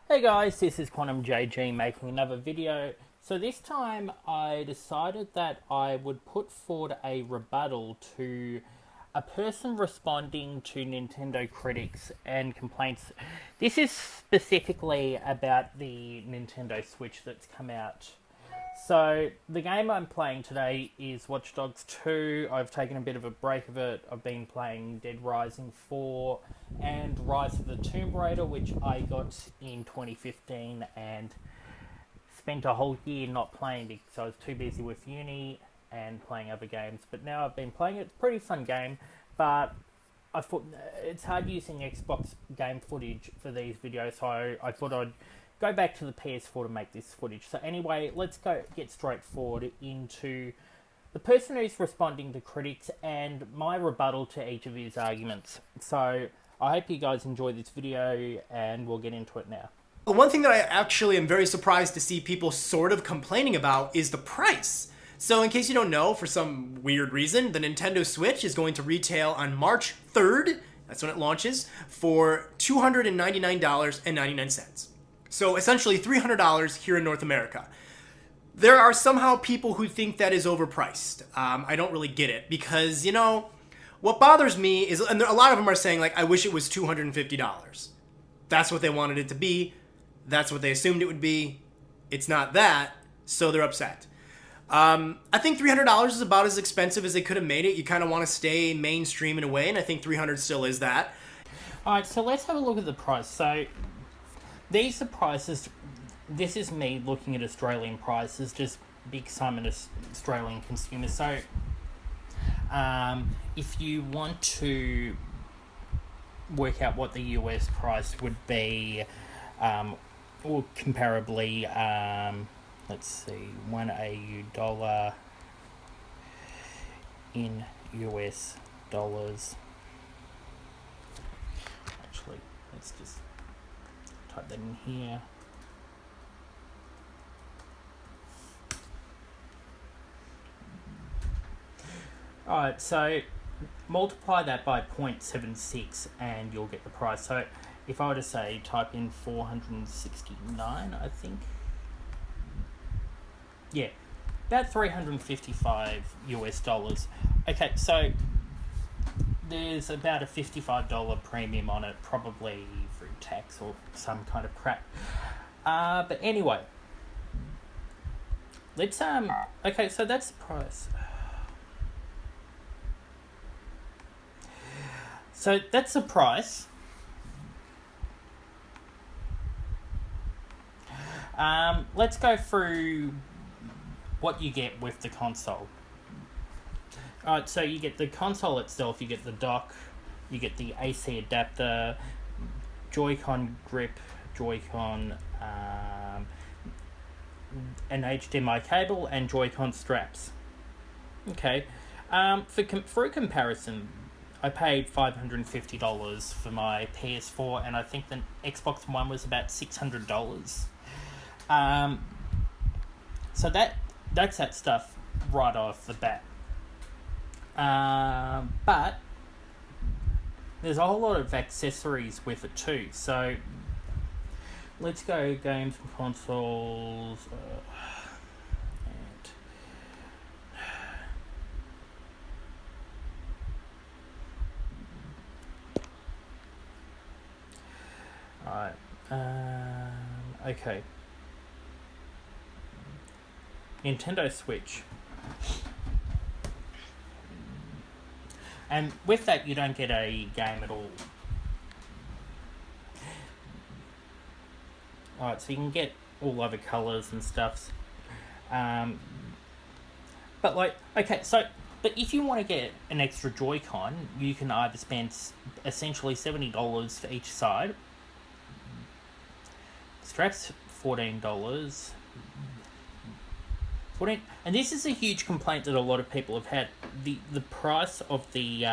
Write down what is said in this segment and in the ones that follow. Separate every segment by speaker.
Speaker 1: Hey guys, this is Quantum JG making another video. So this time I decided that I would put forward a rebuttal to a person responding to Nintendo critics and complaints. This is specifically about the Nintendo Switch that's come out. So the game I'm playing today is Watch Dogs 2. I've taken a bit of a break of it. I've been playing Dead Rising 4 and Rise of the Tomb Raider, which I got in 2015 and spent a whole year not playing because I was too busy with uni and playing other games. But now I've been playing it. It's a pretty fun game, but I thought it's hard using Xbox game footage for these videos, so I thought I'd go back to the PS4 to make this footage. So anyway, let's get straight forward into the person who's responding to critics and my rebuttal to each of his arguments. So I hope you guys enjoy this video and we'll get into it now.
Speaker 2: The one thing that I actually am very surprised to see people sort of complaining about is the price. So in case you don't know, for some weird reason, the Nintendo Switch is going to retail on March 3rd, that's when it launches, for $299.99. So essentially $300 here in North America. There are somehow people who think that is overpriced. I don't really get it because, what bothers me is, and a lot of them are saying, like, I wish it was $250. That's what they wanted it to be. That's what they assumed it would be. It's not that, so they're upset. I think $300 is about as expensive as they could have made it. You kind of want to stay mainstream in a way, and I think $300 still is that.
Speaker 1: Alright, so let's have a look at the price. So these are prices. This is me looking at Australian prices, just because I'm an Australian consumer. So if you want to work out what the US price would be, or comparably, let's see, 1 AU dollar in US dollars. Actually, let's just type that in here. Alright, so multiply that by 0.76 and you'll get the price. So if I were to say type in 469, I think. Yeah, about 355 US dollars. Okay, so there's about a $55 premium on it, probably through tax or some kind of crap. But anyway, let's okay, so that's the price. So that's the price. Let's go through what you get with the console. Alright, so you get the console itself, you get the dock, you get the AC adapter, Joy-Con grip, Joy-Con, an HDMI cable, and Joy-Con straps. Okay, for a comparison, I paid $550 for my PS4, and I think the Xbox One was about $600. So that's that stuff right off the bat. But there's a whole lot of accessories with it too. So let's go games and consoles. Alright. Okay. Nintendo Switch. And with that, you don't get a game at all. Alright, so you can get all other colours and stuffs. But like, okay, so, but if you want to get an extra Joy-Con, you can either spend essentially $70 for each side. Straps, $14. And this is a huge complaint that a lot of people have had. The price of the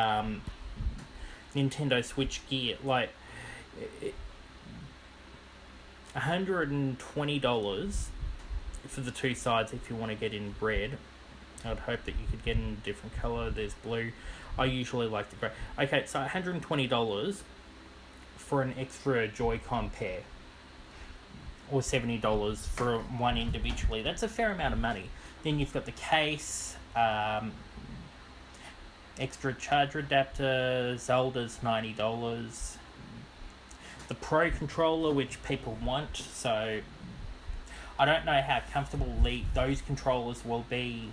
Speaker 1: Nintendo Switch gear, like $120 for the two sides if you want to get in red. I'd hope that you could get in a different colour. There's blue. I usually like the grey. Okay, so $120 for an extra Joy-Con pair. or $70 for one individually. That's a fair amount of money. Then you've got the case, extra charger adapter, Zelda's $90. The Pro controller, which people want, so I don't know how comfortable those controllers will be.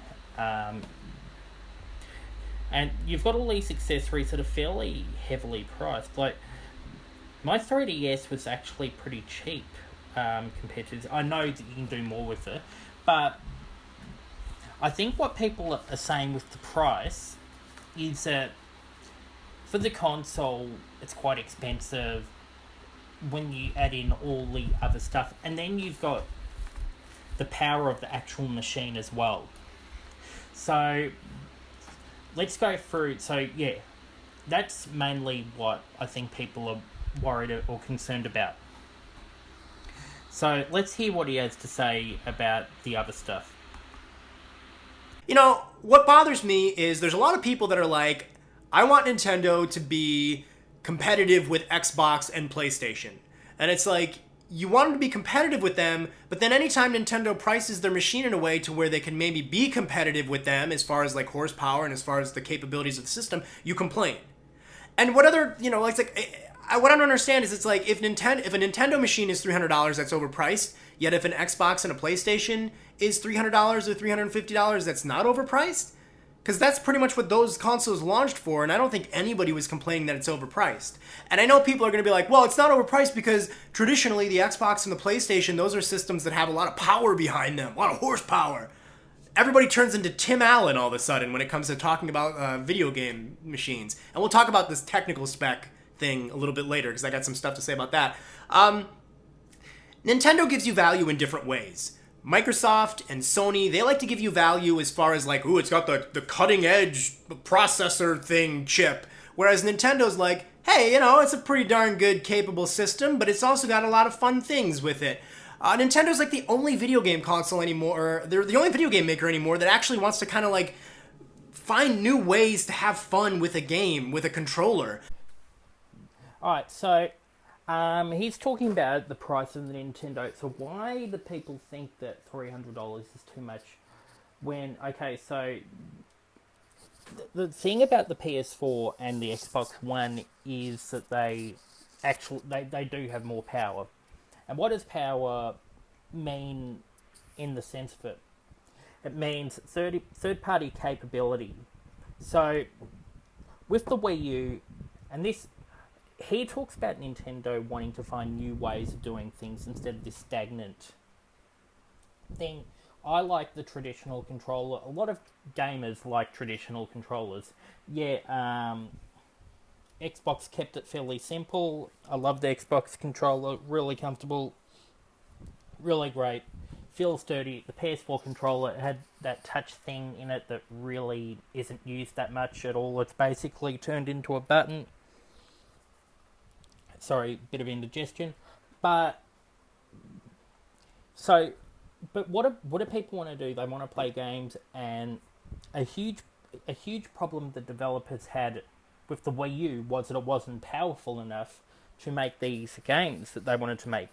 Speaker 1: And you've got all these accessories that are fairly heavily priced. Like, my 3DS was actually pretty cheap compared to this. I know that you can do more with it, but I think what people are saying with the price is that for the console, it's quite expensive when you add in all the other stuff. And then you've got the power of the actual machine as well. So let's go through. So yeah, that's mainly what I think people are worried or concerned about. So let's hear what he has to say about the other stuff.
Speaker 2: You know, what bothers me is there's a lot of people that are like, I want Nintendo to be competitive with Xbox and PlayStation. And it's like, you want them to be competitive with them, but then anytime Nintendo prices their machine in a way to where they can maybe be competitive with them as far as like horsepower and as far as the capabilities of the system, you complain. And what other, you know, what I don't understand is it's like, if a Nintendo machine is $300, that's overpriced, yet if an Xbox and a PlayStation is $300 or $350, that's not overpriced? Because that's pretty much what those consoles launched for, and I don't think anybody was complaining that it's overpriced. And I know people are going to be like, well, it's not overpriced because traditionally the Xbox and the PlayStation, those are systems that have a lot of power behind them, a lot of horsepower. Everybody turns into Tim Allen all of a sudden when it comes to talking about video game machines. And we'll talk about this technical spec thing a little bit later, because I got some stuff to say about that. Nintendo gives you value in different ways. Microsoft and Sony, they like to give you value as far as like, ooh, it's got the cutting edge processor thing chip. Whereas Nintendo's like, hey, you know, it's a pretty darn good capable system, but it's also got a lot of fun things with it. Nintendo's like the only video game console anymore, they're the only video game maker anymore that actually wants to kind of like find new ways to have fun with a game, with a controller.
Speaker 1: Alright, so he's talking about the price of the Nintendo. So why do people think that $300 is too much when, okay, so the thing about the PS4 and the Xbox One is that they do have more power. And what does power mean in the sense of it? It means third-party capability. So with the Wii U, and this, he talks about Nintendo wanting to find new ways of doing things instead of this stagnant thing. I like the traditional controller. A lot of gamers like traditional controllers. Yeah, Xbox kept it fairly simple. I love the Xbox controller. Really comfortable. Really great. Feels sturdy. The PS4 controller had that touch thing in it that really isn't used that much at all. It's basically turned into a button. Sorry, bit of indigestion. But what do people want to do? They want to play games, and a huge problem the developers had with the Wii U was that it wasn't powerful enough to make these games that they wanted to make.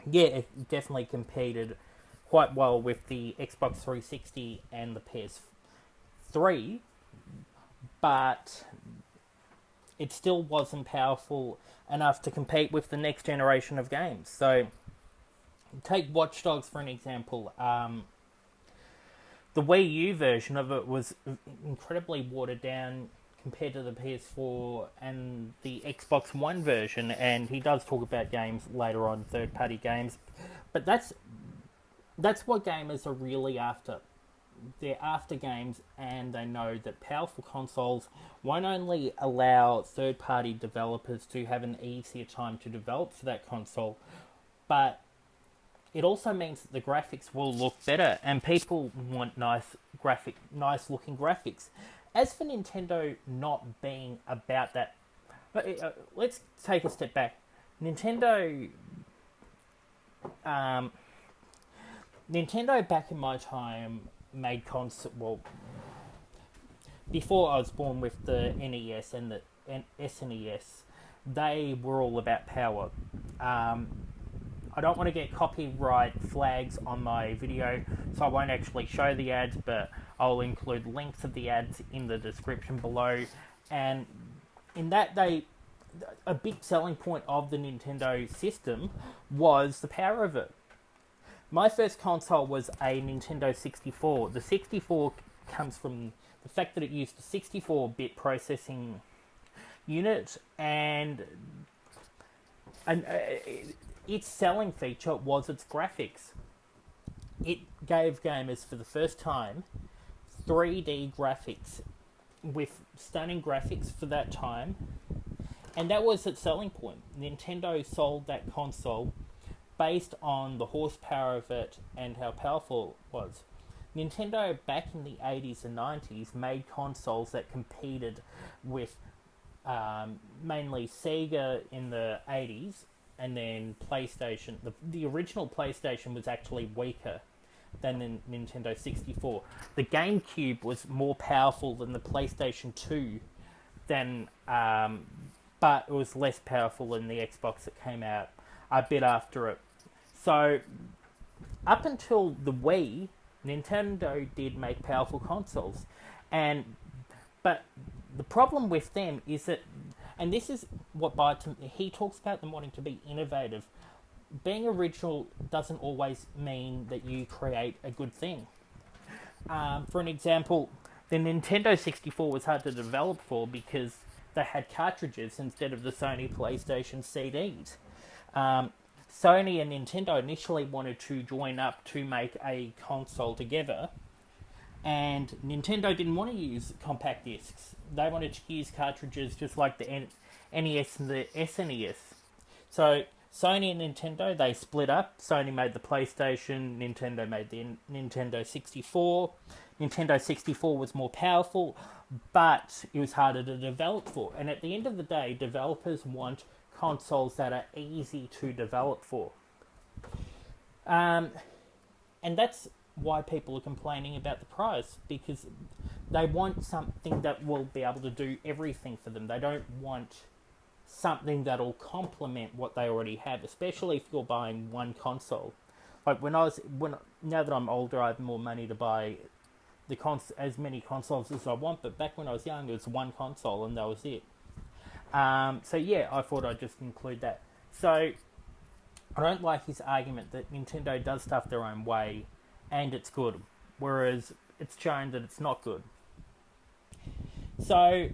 Speaker 1: Yeah, it definitely competed quite well with the Xbox 360 and the PS3, but it still wasn't powerful enough to compete with the next generation of games. So, take Watch Dogs for an example. The Wii U version of it was incredibly watered down compared to the PS4 and the Xbox One version, and he does talk about games later on, third-party games, but that's what gamers are really after. They're after games, and they know that powerful consoles won't only allow third-party developers to have an easier time to develop for that console, but it also means that the graphics will look better, and people want nice-looking graphics. As for Nintendo not being about that, let's take a step back. Nintendo back in my time made before I was born with the NES and the SNES, they were all about power. I I don't want to get copyright flags on my video, so I won't actually show the ads, but I'll include links of the ads in the description below. And in that, a big selling point of the Nintendo system was the power of it. My first console was a Nintendo 64. The 64 comes from the fact that it used a 64-bit processing unit, and its selling feature was its graphics. It gave gamers for the first time 3D graphics with stunning graphics for that time, and that was its selling point. Nintendo sold that console based on the horsepower of it and how powerful it was. Nintendo back in the 80s and 90s made consoles that competed with mainly Sega in the 80s, and then PlayStation. The original PlayStation was actually weaker than the Nintendo 64. The GameCube was more powerful than the PlayStation 2, but it was less powerful than the Xbox that came out a bit after it. So, up until the Wii, Nintendo did make powerful consoles, but the problem with them is that, and this is what he talks about them wanting to be innovative. Being original doesn't always mean that you create a good thing. For an example, the Nintendo 64 was hard to develop for because they had cartridges instead of the Sony PlayStation CDs. Sony and Nintendo initially wanted to join up to make a console together, and Nintendo didn't want to use compact discs. They wanted to use cartridges just like the NES and the SNES. So Sony and Nintendo, they split up. Sony made the PlayStation, Nintendo made the Nintendo 64. Nintendo 64 was more powerful, but it was harder to develop for. And at the end of the day, developers want consoles that are easy to develop for. And that's why people are complaining about the price, because they want something that will be able to do everything for them. They don't want something that'll complement what they already have, especially if you're buying one console. Like now that I'm older, I have more money to buy as many consoles as I want, but back when I was young, it was one console and that was it. So yeah, I thought I'd just include that. So I don't like his argument that Nintendo does stuff their own way and it's good, whereas it's shown that it's not good. So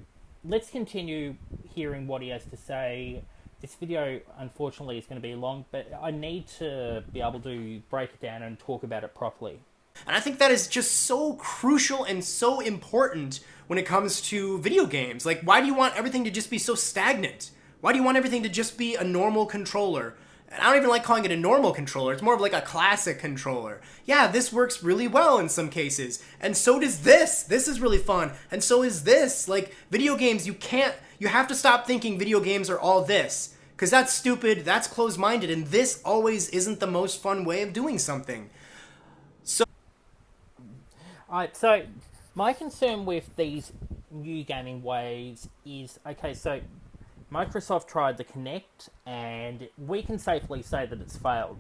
Speaker 1: let's continue hearing what he has to say. This video, unfortunately, is going to be long, but I need to be able to break it down and talk about it properly.
Speaker 2: And I think that is just so crucial and so important when it comes to video games. Like, why do you want everything to just be so stagnant? Why do you want everything to just be a normal controller? And I don't even like calling it a normal controller. It's more of like a classic controller. Yeah, this works really well in some cases. And so does this. This is really fun. And so is this. Like, video games, you have to stop thinking video games are all this. Because that's stupid, that's closed-minded, and this always isn't the most fun way of doing something.
Speaker 1: Alright, so my concern with these new gaming ways is, okay, so Microsoft tried the Kinect, and we can safely say that it's failed.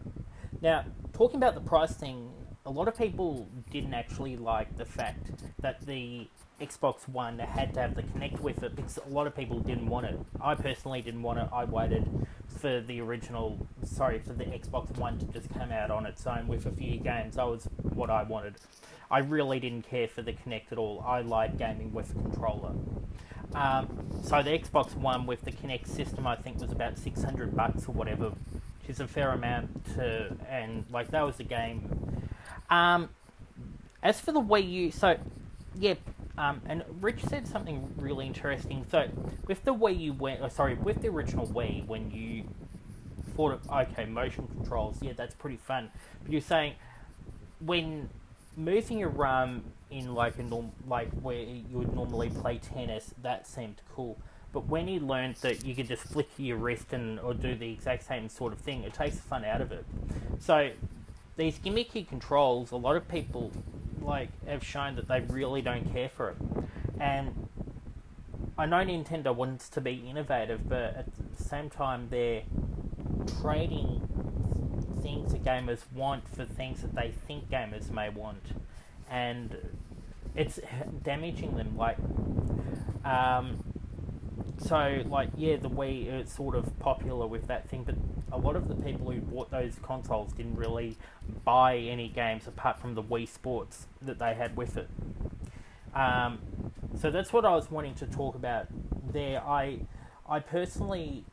Speaker 1: Now, talking about the price thing, a lot of people didn't actually like the fact that the Xbox One had to have the Kinect with it, because a lot of people didn't want it. I personally didn't want it. I waited for the Xbox One to just come out on its own with a few games. That was what I wanted. I really didn't care for the Kinect at all. I like gaming with a controller. So the Xbox One with the Kinect system, I think, was about $600 or whatever, which is a fair amount and like that was the game. As for the Wii U, so yeah, and Rich said something really interesting. So with the Wii U, with the original Wii, when you thought of, okay, motion controls, yeah, that's pretty fun. But you're saying when moving your in like where you would normally play tennis, that seemed cool. But when you learned that you could just flick your wrist or do the exact same sort of thing, it takes the fun out of it. So these gimmicky controls, a lot of people have shown that they really don't care for it. And I know Nintendo wants to be innovative, but at the same time they're trading that gamers want for things that they think gamers may want, and it's damaging them. Like, so like, yeah, the Wii is sort of popular with that thing, but a lot of the people who bought those consoles didn't really buy any games apart from the Wii Sports that they had with it. So that's what I was wanting to talk about there. I personally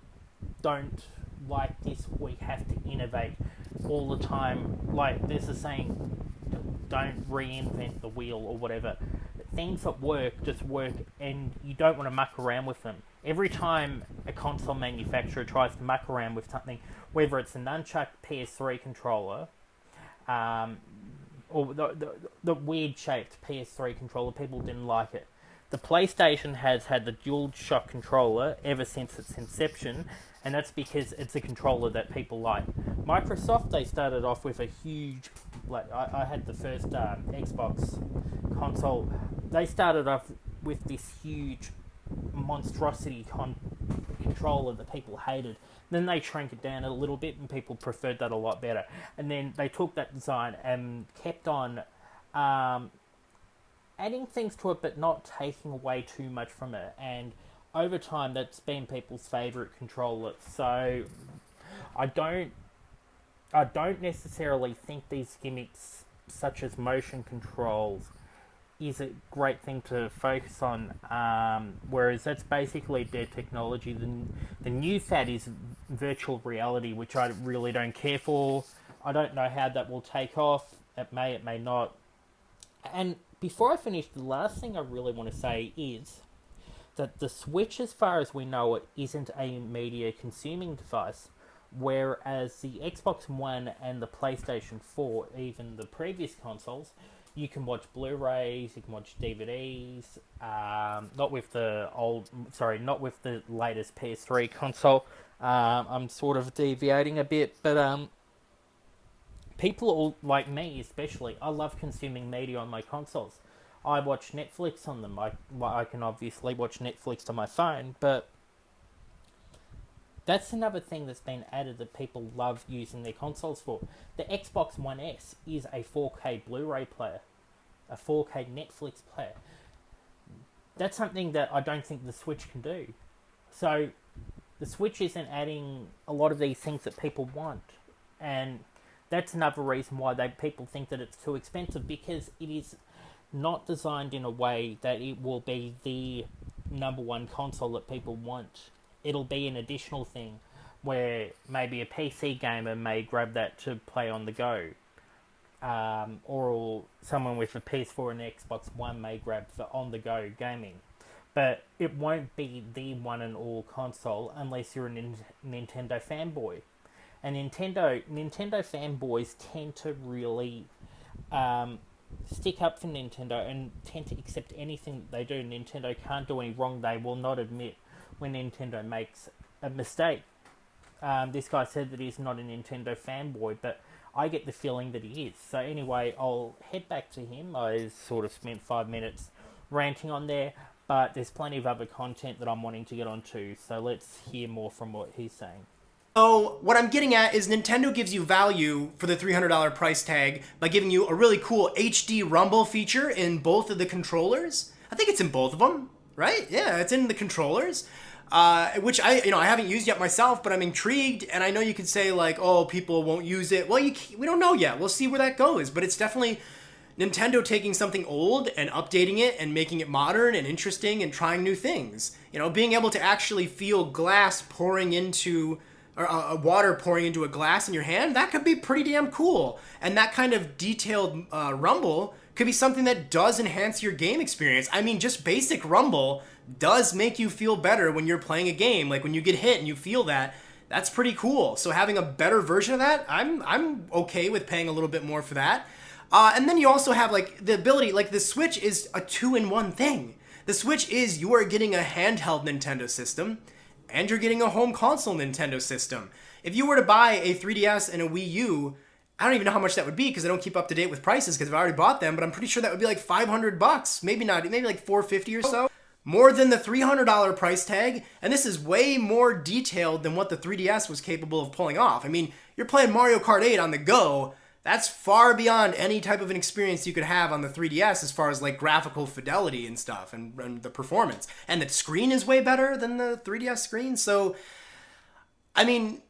Speaker 1: don't like this. We have to innovate all the time. Like, there's a saying, don't reinvent the wheel or whatever. Things that work just work, and you don't want to muck around with them. Every time a console manufacturer tries to muck around with something, whether it's a nunchuck PS3 controller, or the weird-shaped PS3 controller, people didn't like it. The PlayStation has had the DualShock controller ever since its inception, and that's because it's a controller that people like. Microsoft, they started off with a huge... Like, I had the first Xbox console. They started off with this huge monstrosity controller that people hated. Then they shrank it down a little bit, and people preferred that a lot better. And then they took that design and kept on adding things to it, but not taking away too much from it. And over time, that's been people's favourite controller. So I don't necessarily think these gimmicks, such as motion controls, is a great thing to focus on, whereas that's basically their technology. The new fad is virtual reality, which I really don't care for. I don't know how that will take off. It may not. And before I finish, the last thing I really want to say is that the Switch, as far as we know it, isn't a media consuming device, whereas the Xbox One and the PlayStation 4, even the previous consoles, you can watch Blu-rays, you can watch DVDs, not with the latest PS3 console. I'm sort of deviating a bit, but people all, like me especially, I love consuming media on my consoles. I watch Netflix on them. I can obviously watch Netflix on my phone, but that's another thing that's been added that people love using their consoles for. The Xbox One S is a 4K Blu-ray player, a 4K Netflix player. That's something that I don't think the Switch can do. So the Switch isn't adding a lot of these things that people want, and that's another reason why people think that it's too expensive, because it is not designed in a way that it will be the number one console that people want. It'll be an additional thing where maybe a PC gamer may grab that to play on the go, or someone with a PS4 and Xbox One may grab for on the go gaming. But it won't be the one and all console unless you're a Nintendo fanboy. And Nintendo fanboys tend to really stick up for Nintendo and tend to accept anything that they do. Nintendo can't do any wrong. They will not admit when Nintendo makes a mistake. This guy said that he's not a Nintendo fanboy, but I get the feeling that he is. So anyway, I'll head back to him. I sort of spent 5 minutes ranting on there, but there's plenty of other content that I'm wanting to get onto, so let's hear more from what he's saying.
Speaker 2: So what I'm getting at is Nintendo gives you value for the $300 price tag by giving you a really cool HD rumble feature in both of the controllers. I think it's in both of them, right? Yeah, it's in the controllers. Which I haven't used yet myself, but I'm intrigued, and I know you could say like, oh, people won't use it. Well, we don't know yet. We'll see where that goes, but it's definitely Nintendo taking something old and updating it and making it modern and interesting and trying new things. Being able to actually feel glass pouring into, or water pouring into a glass in your hand, that could be pretty damn cool. And that kind of detailed rumble could be something that does enhance your game experience. I mean, just basic rumble does make you feel better when you're playing a game. Like when you get hit and you feel that, that's pretty cool. So having a better version of that, I'm okay with paying a little bit more for that. And then you also have like the ability, like the Switch is a 2-in-1 thing. The Switch is, you are getting a handheld Nintendo system and you're getting a home console Nintendo system. If you were to buy a 3DS and a Wii U, I don't even know how much that would be because I don't keep up to date with prices because I've already bought them, but I'm pretty sure that would be like $500. Maybe not, maybe like $450 or so. More than the $300 price tag, and this is way more detailed than what the 3DS was capable of pulling off. I mean, you're playing Mario Kart 8 on the go. That's far beyond any type of an experience you could have on the 3DS as far as like graphical fidelity and stuff and the performance. And the screen is way better than the 3DS screen. So, I mean,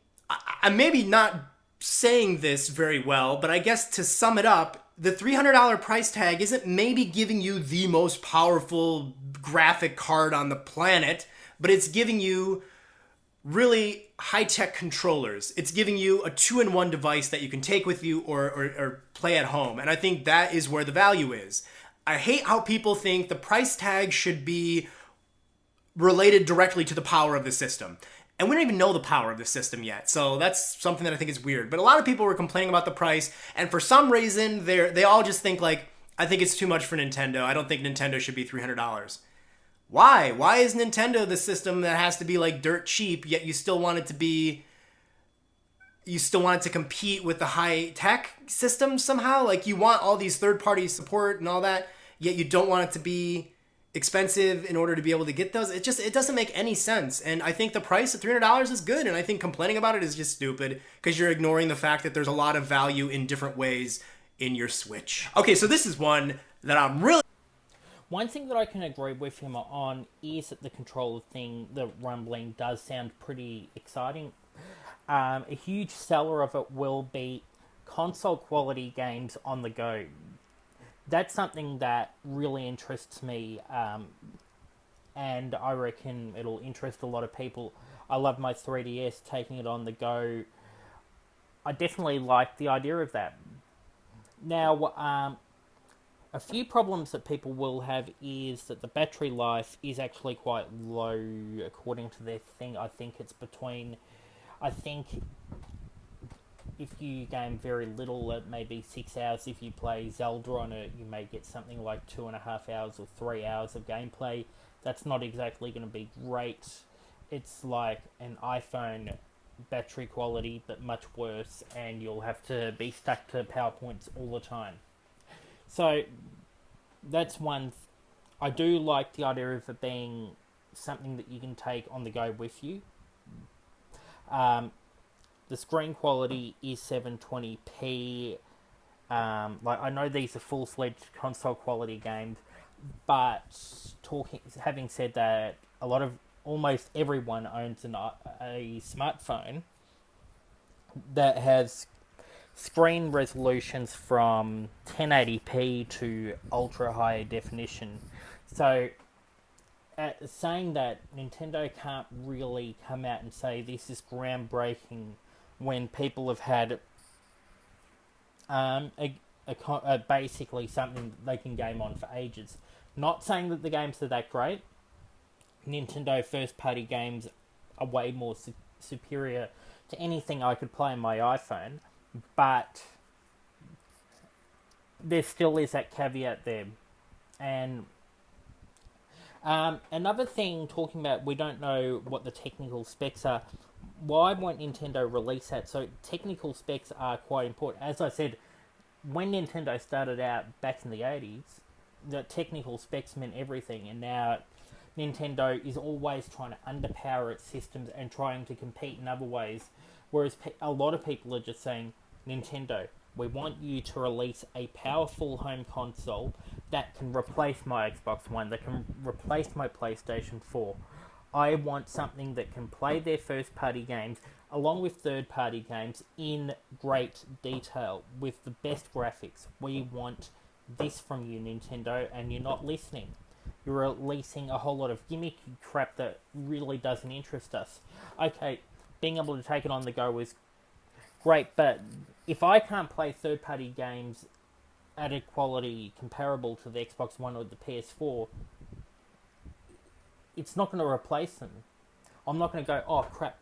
Speaker 2: I'm maybe not saying this very well, but I guess to sum it up, the $300 price tag isn't maybe giving you the most powerful graphic card on the planet, but it's giving you really high-tech controllers. It's giving you a 2-in-1 device that you can take with you or play at home. And I think that is where the value is. I hate how people think the price tag should be related directly to the power of the system. And we don't even know the power of the system yet. So that's something that I think is weird. But a lot of people were complaining about the price. And for some reason, they all just think like, I think it's too much for Nintendo. I don't think Nintendo should be $300. Why? Why is Nintendo the system that has to be like dirt cheap, yet you still want it to compete with the high-tech system somehow? Like you want all these third-party support and all that, yet you don't want it to be expensive in order to be able to get those. It doesn't make any sense. And I think the price of $300 is good, and I think complaining about it is just stupid because you're ignoring the fact that there's a lot of value in different ways in your Switch. Okay, so this is one that I'm really...
Speaker 1: One thing that I can agree with him on is that the controller thing, the rumbling, does sound pretty exciting. A huge seller of it will be console quality games on the go. That's something that really interests me, and I reckon it'll interest a lot of people. I love my 3DS, taking it on the go. I definitely like the idea of that. Now, a few problems that people will have is that the battery life is actually quite low, according to their thing. I think if you game very little, it may be 6 hours. If you play Zelda on it, you may get something like 2.5 hours or 3 hours of gameplay. That's not exactly going to be great. It's like an iPhone battery quality, but much worse, and you'll have to be stuck to PowerPoints all the time. So, that's one. I do like the idea of it being something that you can take on the go with you. The screen quality is 720p. I know these are full-fledged console quality games, but having said that, almost everyone owns a smartphone that has screen resolutions from 1080p to ultra high definition. So, saying that Nintendo can't really come out and say this is groundbreaking when people have had basically something they can game on for ages. Not saying that the games are that great. Nintendo first-party games are way more superior to anything I could play on my iPhone. But there still is that caveat there. And another thing, talking about we don't know what the technical specs are. Why won't Nintendo release that? So technical specs are quite important. As I said, when Nintendo started out back in the 80s, the technical specs meant everything. And now Nintendo is always trying to underpower its systems and trying to compete in other ways. Whereas a lot of people are just saying, Nintendo, we want you to release a powerful home console that can replace my Xbox One, that can replace my PlayStation 4. I want something that can play their first-party games along with third-party games in great detail with the best graphics. We want this from you, Nintendo, and you're not listening. You're releasing a whole lot of gimmicky crap that really doesn't interest us. Okay, being able to take it on the go is great, but if I can't play third-party games at a quality comparable to the Xbox One or the PS4, it's not going to replace them. I'm not going to go, oh crap,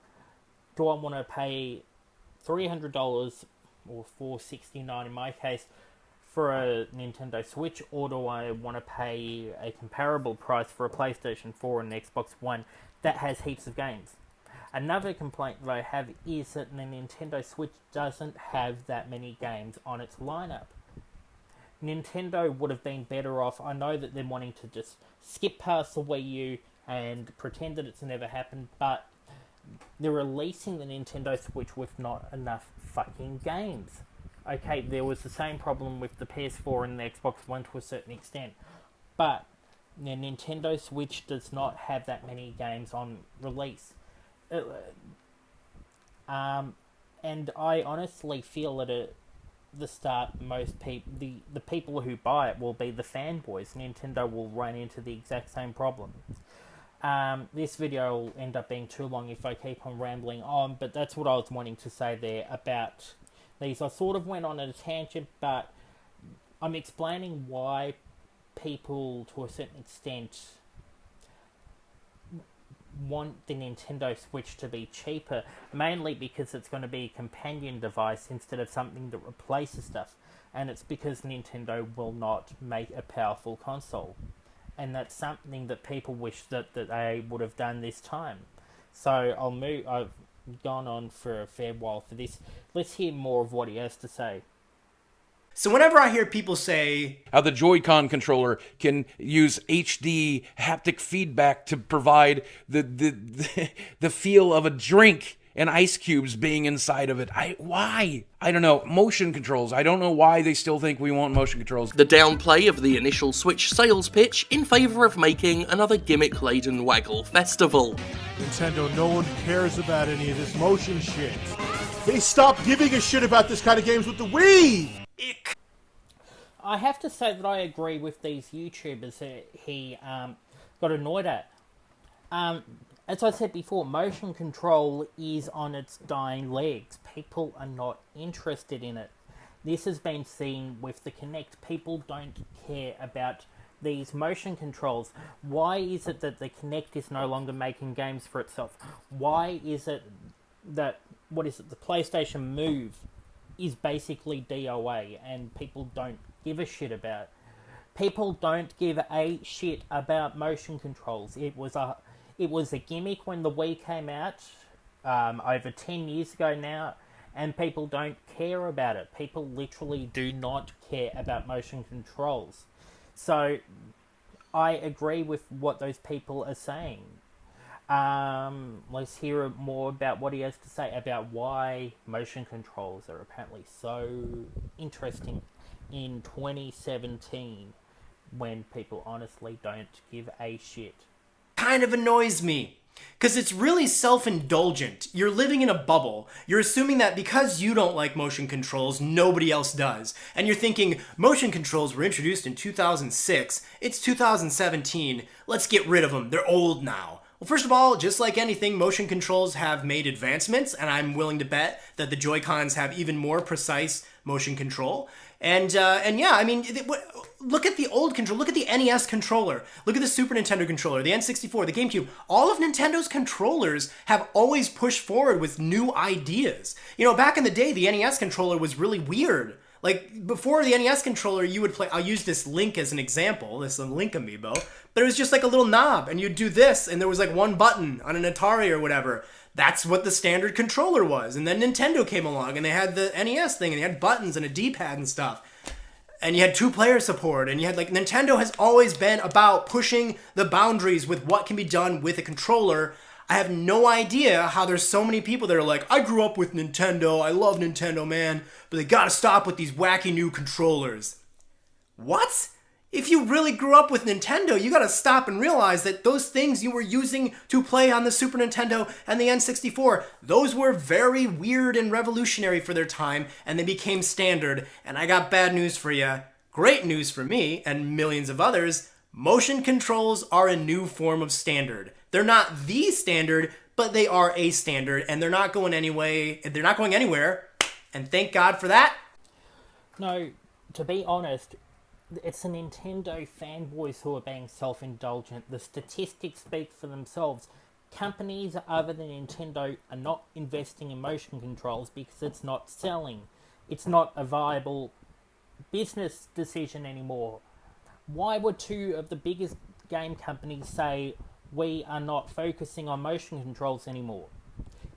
Speaker 1: do I want to pay $300 or $469 in my case for a Nintendo Switch, or do I want to pay a comparable price for a PlayStation 4 and an Xbox One that has heaps of games? Another complaint that I have is that the Nintendo Switch doesn't have that many games on its lineup. Nintendo would have been better off. I know that they're wanting to just skip past the Wii U and pretend that it's never happened, but they're releasing the Nintendo Switch with not enough fucking games. Okay, there was the same problem with the PS4 and the Xbox One to a certain extent, but the Nintendo Switch does not have that many games on release. And I honestly feel that at the start, most people, the people who buy it will be the fanboys. Nintendo will run into the exact same problem. This video will end up being too long if I keep on rambling on, but that's what I was wanting to say there about these. I sort of went on a tangent, but I'm explaining why people, to a certain extent, want the Nintendo Switch to be cheaper, mainly because it's going to be a companion device instead of something that replaces stuff, and it's because Nintendo will not make a powerful console, and that's something that people wish that they would have done this time. So I've gone on for a fair while for this. Let's hear more of what he has to say.
Speaker 2: So whenever I hear people say
Speaker 3: how the Joy-Con controller can use HD haptic feedback to provide the feel of a drink and ice cubes being inside of it. Why? I don't know. Motion controls. I don't know why they still think we want motion controls.
Speaker 4: The downplay of the initial Switch sales pitch in favour of making another gimmick-laden waggle festival.
Speaker 5: Nintendo, no one cares about any of this motion shit. They stopped giving a shit about this kind of games with the Wii!
Speaker 2: ick.
Speaker 1: I have to say that I agree with these YouTubers that he got annoyed at. As I said before, motion control is on its dying legs. People are not interested in it. This has been seen with the Kinect. People don't care about these motion controls. Why is it that the Kinect is no longer making games for itself? Why is it that, the PlayStation Move is basically DOA and people don't give a shit about it? People don't give a shit about motion controls. It was a gimmick when the Wii came out over 10 years ago now, and people don't care about it. People literally do not care about motion controls. So I agree with what those people are saying. Let's hear more about what he has to say about why motion controls are apparently so interesting in 2017 when people honestly don't give a shit.
Speaker 2: Kind of annoys me. Because it's really self-indulgent. You're living in a bubble. You're assuming that because you don't like motion controls, nobody else does. And you're thinking, motion controls were introduced in 2006. It's 2017. Let's get rid of them. They're old now. Well, first of all, just like anything, motion controls have made advancements, and I'm willing to bet that the Joy-Cons have even more precise motion control. And yeah, I mean, look at the old control. Look at the NES controller. Look at the Super Nintendo controller, the N64, the GameCube. All of Nintendo's controllers have always pushed forward with new ideas. You know, back in the day, the NES controller was really weird. Like, before the NES controller, you would play... I'll use this Link as an example, this Link amiibo. But it was just like a little knob, and you'd do this, and there was like one button on an Atari or whatever. That's what the standard controller was. And then Nintendo came along, and they had the NES thing, and they had buttons and a D-pad and stuff. And you had two-player support, and you had, like... Nintendo has always been about pushing the boundaries with what can be done with a controller. I have no idea how there's so many people that are like, I grew up with Nintendo, I love Nintendo, man, but they gotta stop with these wacky new controllers. What? If you really grew up with Nintendo, you gotta stop and realize that those things you were using to play on the Super Nintendo and the N64, those were very weird and revolutionary for their time, and they became standard. And I got bad news for you, great news for me, and millions of others. Motion controls are a new form of standard. They're not the standard, but they are a standard, and they're not going They're not going anywhere, and thank God for that.
Speaker 1: No, to be honest, it's the Nintendo fanboys who are being self-indulgent. The statistics speak for themselves. Companies other than Nintendo are not investing in motion controls because it's not selling. It's not a viable business decision anymore. Why would two of the biggest game companies say, we are not focusing on motion controls anymore?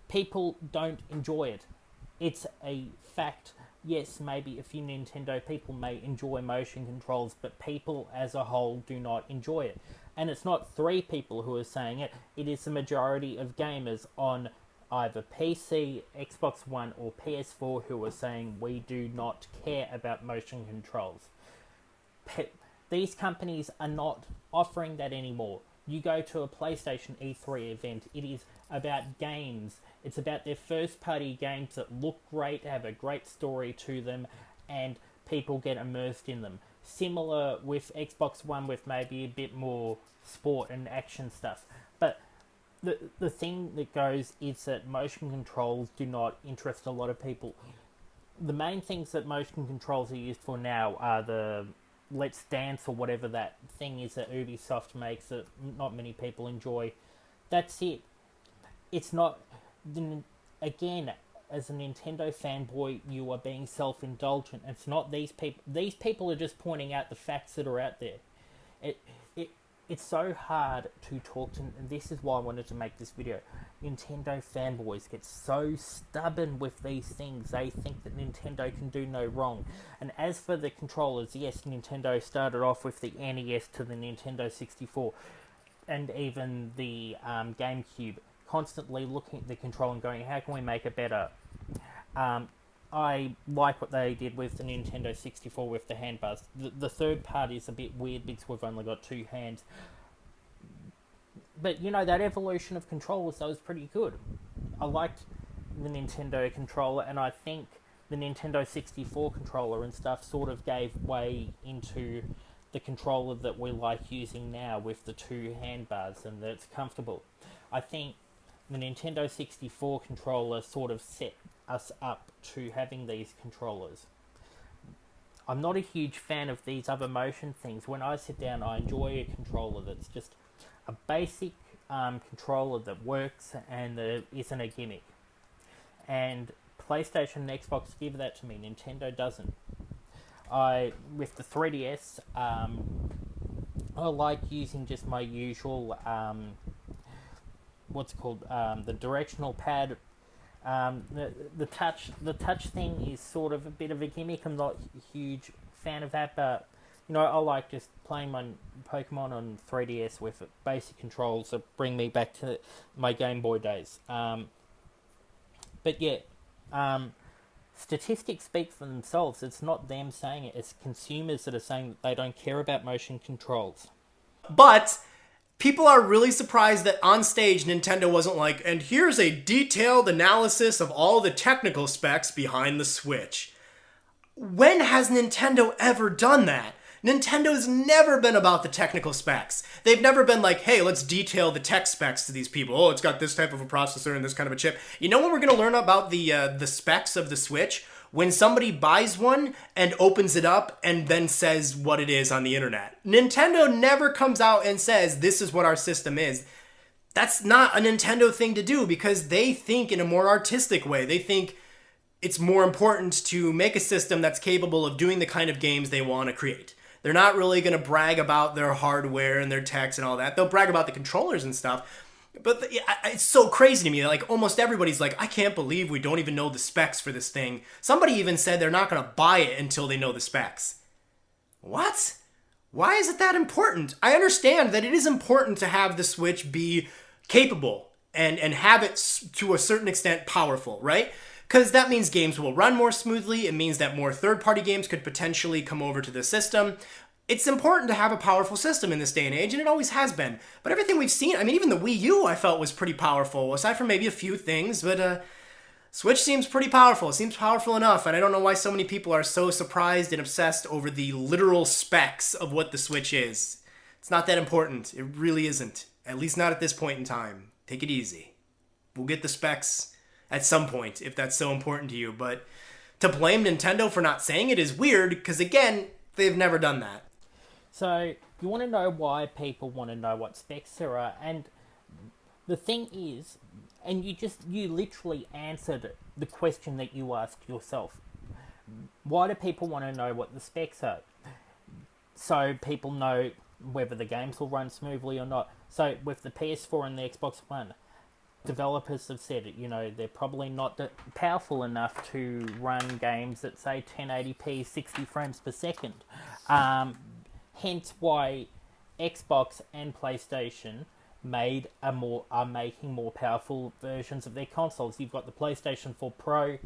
Speaker 1: People don't enjoy it. It's a fact. Yes, maybe a few Nintendo people may enjoy motion controls, but people as a whole do not enjoy it. And it's not 3 people who are saying it, it is the majority of gamers on either PC, Xbox One, or PS4 who are saying we do not care about motion controls. These companies are not offering that anymore. You go to a PlayStation E3 event, it is about games. It's about their first-party games that look great, have a great story to them, and people get immersed in them. Similar with Xbox One, with maybe a bit more sport and action stuff. But the thing that goes is that motion controls do not interest a lot of people. The main things that motion controls are used for now are the Let's Dance or whatever that thing is that Ubisoft makes that not many people enjoy. That's it. It's not... Again, as a Nintendo fanboy, you are being self-indulgent. It's not these people. These people are just pointing out the facts that are out there. It's so hard to talk to, and this is why I wanted to make this video. Nintendo fanboys get so stubborn with these things. They think that Nintendo can do no wrong. And as for the controllers, yes, Nintendo started off with the NES to the Nintendo 64, and even the GameCube, constantly looking at the controller and going, how can we make it better? I like what they did with the Nintendo 64 with the handbars. The third part is a bit weird because we've only got two hands. But, you know, that evolution of controllers, that was pretty good. I liked the Nintendo controller, and I think the Nintendo 64 controller and stuff sort of gave way into the controller that we like using now with the two handbars, and that's comfortable. I think the Nintendo 64 controller sort of set us up to having these controllers. I'm not a huge fan of these other motion things. When I sit down, I enjoy a controller that's just a basic controller that works and that isn't a gimmick. And PlayStation and Xbox give that to me. Nintendo doesn't. With the 3DS, I like using just my usual the directional pad. The touch thing is sort of a bit of a gimmick. I'm not a huge fan of that, but you know, I like just playing my Pokemon on 3DS with basic controls that bring me back to my Game Boy days. But yeah, statistics speak for themselves. It's not them saying it. It's consumers that are saying that they don't care about motion controls.
Speaker 2: But people are really surprised that on stage Nintendo wasn't like, and here's a detailed analysis of all the technical specs behind the Switch. When has Nintendo ever done that? Nintendo's never been about the technical specs. They've never been like, hey, let's detail the tech specs to these people. Oh, it's got this type of a processor and this kind of a chip. You know when we're going to learn about the specs of the Switch? When somebody buys one and opens it up and then says what it is on the internet. Nintendo never comes out and says, this is what our system is. That's not a Nintendo thing to do because they think in a more artistic way. They think it's more important to make a system that's capable of doing the kind of games they want to create. They're not really going to brag about their hardware and their techs and all that. They'll brag about the controllers and stuff. But it's so crazy to me. Like, almost everybody's like, I can't believe we don't even know the specs for this thing. Somebody even said they're not going to buy it until they know the specs. What? Why is it that important? I understand that it is important to have the Switch be capable and have it to a certain extent powerful, right? Because that means games will run more smoothly. It means that more third-party games could potentially come over to the system. It's important to have a powerful system in this day and age, and it always has been. But everything we've seen, I mean, even the Wii U I felt was pretty powerful, aside from maybe a few things, but Switch seems pretty powerful. It seems powerful enough, and I don't know why so many people are so surprised and obsessed over the literal specs of what the Switch is. It's not that important. It really isn't. At least not at this point in time. Take it easy. We'll get the specs at some point, if that's so important to you, but to blame Nintendo for not saying it is weird, because again, they've never done that.
Speaker 1: So, you want to know why people want to know what specs there are, and the thing is, and you literally answered the question that you asked yourself. Why do people want to know what the specs are? So people know whether the games will run smoothly or not. So with the PS4 and the Xbox One, developers have said, you know, they're probably not powerful enough to run games at, say, 1080p, 60 frames per second. Hence why Xbox and PlayStation are making more powerful versions of their consoles. You've got the PlayStation 4 Pro,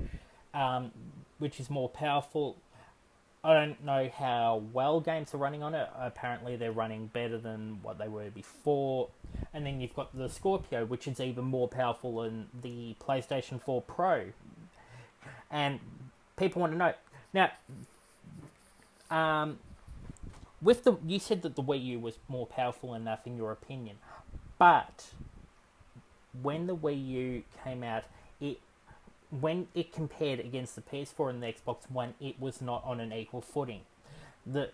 Speaker 1: which is more powerful. I don't know how well games are running on it. Apparently they're running better than what they were before. And then you've got the Scorpio, which is even more powerful than the PlayStation 4 Pro. And people want to know. Now, you said that the Wii U was more powerful enough in your opinion. But when the Wii U came out, when it compared against the PS4 and the Xbox One, it was not on an equal footing. The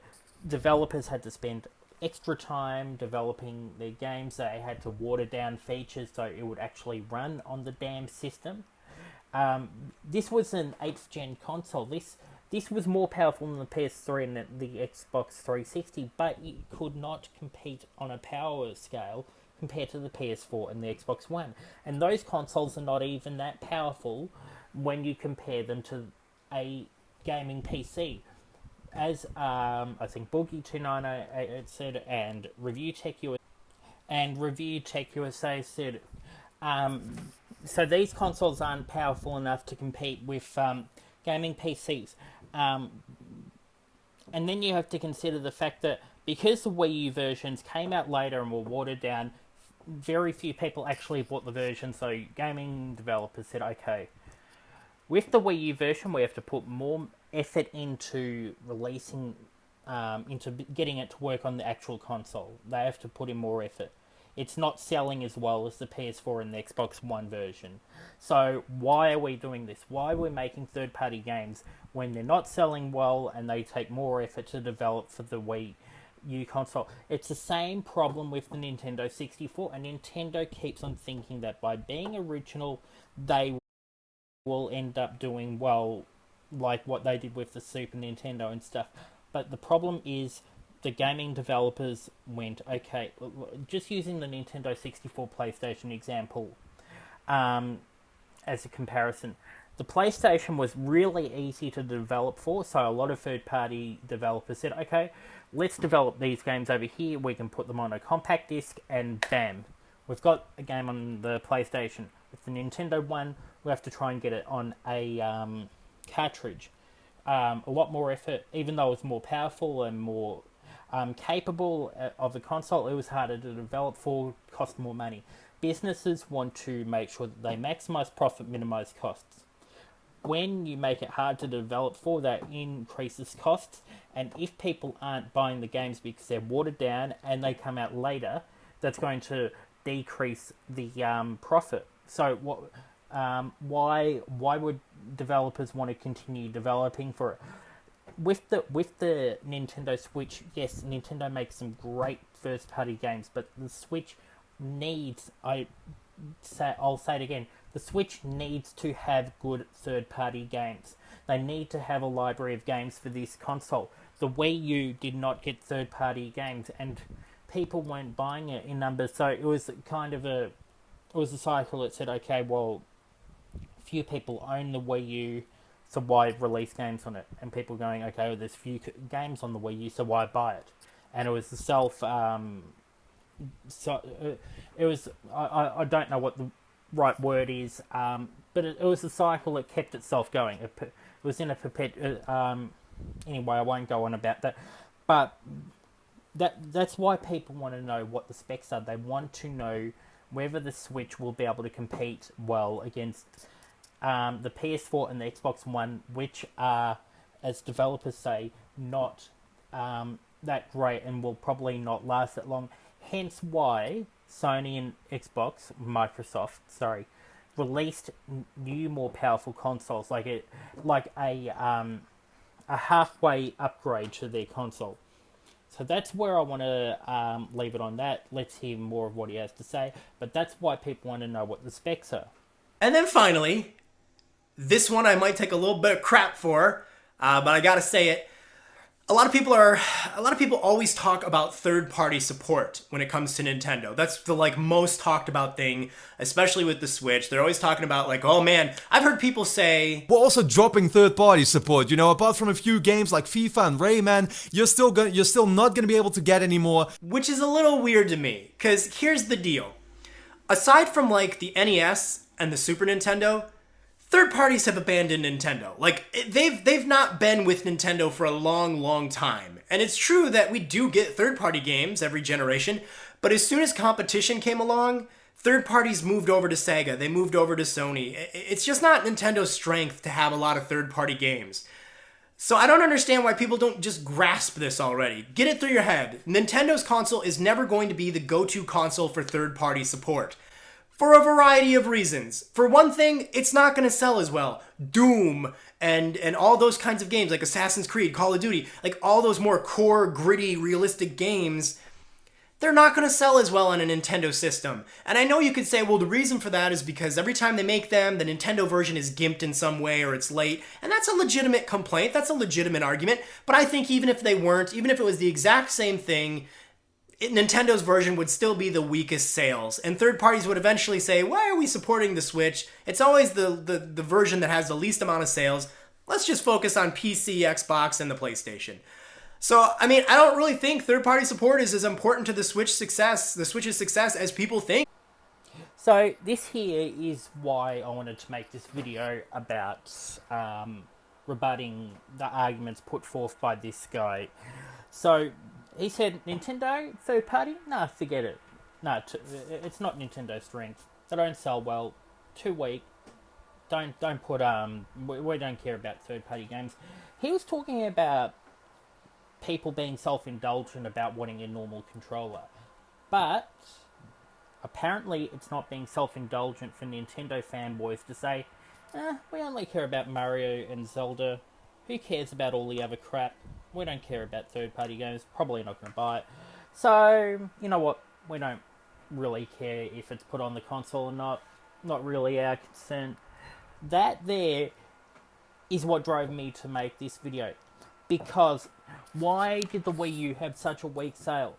Speaker 1: developers had to spend extra time developing their games. They had to water down features so it would actually run on the damn system. This was an 8th gen console. This was more powerful than the PS3 and the Xbox 360, but it could not compete on a power scale compared to the PS4 and the Xbox One. And those consoles are not even that powerful when you compare them to a gaming PC. As I think Boogie298 said, and Review Tech USA said, so these consoles aren't powerful enough to compete with gaming PCs. And then you have to consider the fact that because the Wii U versions came out later and were watered down, very few people actually bought the version, so gaming developers said, okay, with the Wii U version we have to put more effort into releasing, into getting it to work on the actual console. They have to put in more effort. It's not selling as well as the PS4 and the Xbox One version. So why are we doing this? Why are we making third-party games when they're not selling well and they take more effort to develop for the Wii U console? It's the same problem with the Nintendo 64, and Nintendo keeps on thinking that by being original, they will end up doing well, like what they did with the Super Nintendo and stuff. But the problem is the gaming developers went, okay, just using the Nintendo 64 PlayStation example as a comparison, the PlayStation was really easy to develop for, so a lot of third-party developers said, okay, let's develop these games over here, we can put them on a compact disc, and bam, we've got a game on the PlayStation. With the Nintendo One, we have to try and get it on a cartridge. A lot more effort, even though it was more powerful and more capable of the console, it was harder to develop for, cost more money. Businesses want to make sure that they maximize profit, minimize costs. When you make it hard to develop for, that increases costs, and if people aren't buying the games because they're watered down and they come out later, that's going to decrease the profit. So why would developers want to continue developing for it? With the Nintendo Switch, yes, Nintendo makes some great first-party games, but the Switch needs, I'll say it again, the Switch needs to have good third-party games. They need to have a library of games for this console. The Wii U did not get third-party games, and people weren't buying it in numbers, so it was a cycle that said, okay, well, few people own the Wii U, so why release games on it? And people going, okay, well, there's few games on the Wii U, so why buy it? And it was the I don't know what the right word is, but it was a cycle that kept itself going. It was in a anyway, I won't go on about that. But that's why people want to know what the specs are. They want to know whether the Switch will be able to compete well against the PS4 and the Xbox One, which are, as developers say, not that great and will probably not last that long. Hence why Sony and Microsoft, released new, more powerful consoles, like a halfway upgrade to their console. So that's where I want to leave it on that. Let's hear more of what he has to say. But that's why people want to know what the specs are.
Speaker 2: And then finally, this one I might take a little bit of crap for, but I gotta say it. a lot of people always talk about third-party support when it comes to Nintendo. That's the like most talked about thing, especially with the Switch. They're always talking about like, oh man, I've heard people say
Speaker 6: we're also dropping third-party support. You know, apart from a few games like FIFA and Rayman, you're still not gonna be able to get anymore.
Speaker 2: Which is a little weird to me, because here's the deal. Aside from like the NES and the Super Nintendo, third parties have abandoned Nintendo. Like, they've not been with Nintendo for a long, long time. And it's true that we do get third-party games every generation, but as soon as competition came along, third parties moved over to Sega, they moved over to Sony. It's just not Nintendo's strength to have a lot of third-party games. So I don't understand why people don't just grasp this already. Get it through your head. Nintendo's console is never going to be the go-to console for third-party support. For a variety of reasons. For one thing, it's not going to sell as well. Doom and all those kinds of games like Assassin's Creed, Call of Duty, like all those more core, gritty, realistic games, they're not going to sell as well on a Nintendo system. And I know you could say, well, the reason for that is because every time they make them, the Nintendo version is gimped in some way or it's late. And that's a legitimate complaint. That's a legitimate argument. But I think even if they weren't, even if it was the exact same thing, Nintendo's version would still be the weakest sales, and third parties would eventually say, why are we supporting the Switch? It's always the version that has the least amount of sales. Let's just focus on PC, Xbox, and the PlayStation. So, I mean, I don't really think third-party support is as important to the Switch's success as people think.
Speaker 1: So this here is why I wanted to make this video about rebutting the arguments put forth by this guy. So he said, Nintendo, third party? Nah, forget it. No, it's not Nintendo's strength. They don't sell well. Too weak. Don't put, we don't care about third party games. He was talking about people being self-indulgent about wanting a normal controller. But apparently it's not being self-indulgent for Nintendo fanboys to say, we only care about Mario and Zelda. Who cares about all the other crap? We don't care about third-party games. Probably not going to buy it. So, you know what? We don't really care if it's put on the console or not. Not really our concern. That there is what drove me to make this video. Because why did the Wii U have such a weak sale?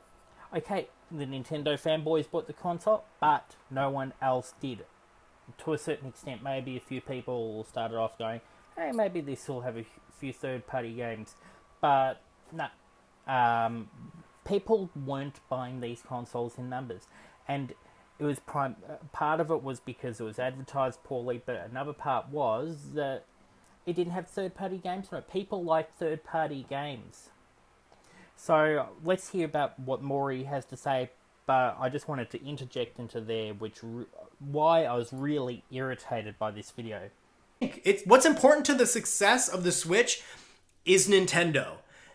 Speaker 1: Okay, the Nintendo fanboys bought the console, but no one else did. To a certain extent, maybe a few people started off going, hey, maybe they still have a few third-party games. But, no. People weren't buying these consoles in numbers. And it was part of it was because it was advertised poorly, but another part was that it didn't have third-party games on it. People like third-party games. So, let's hear about what Maury has to say, but I just wanted to interject into there, why I was really irritated by this video.
Speaker 2: What's important to the success of the Switch is Nintendo.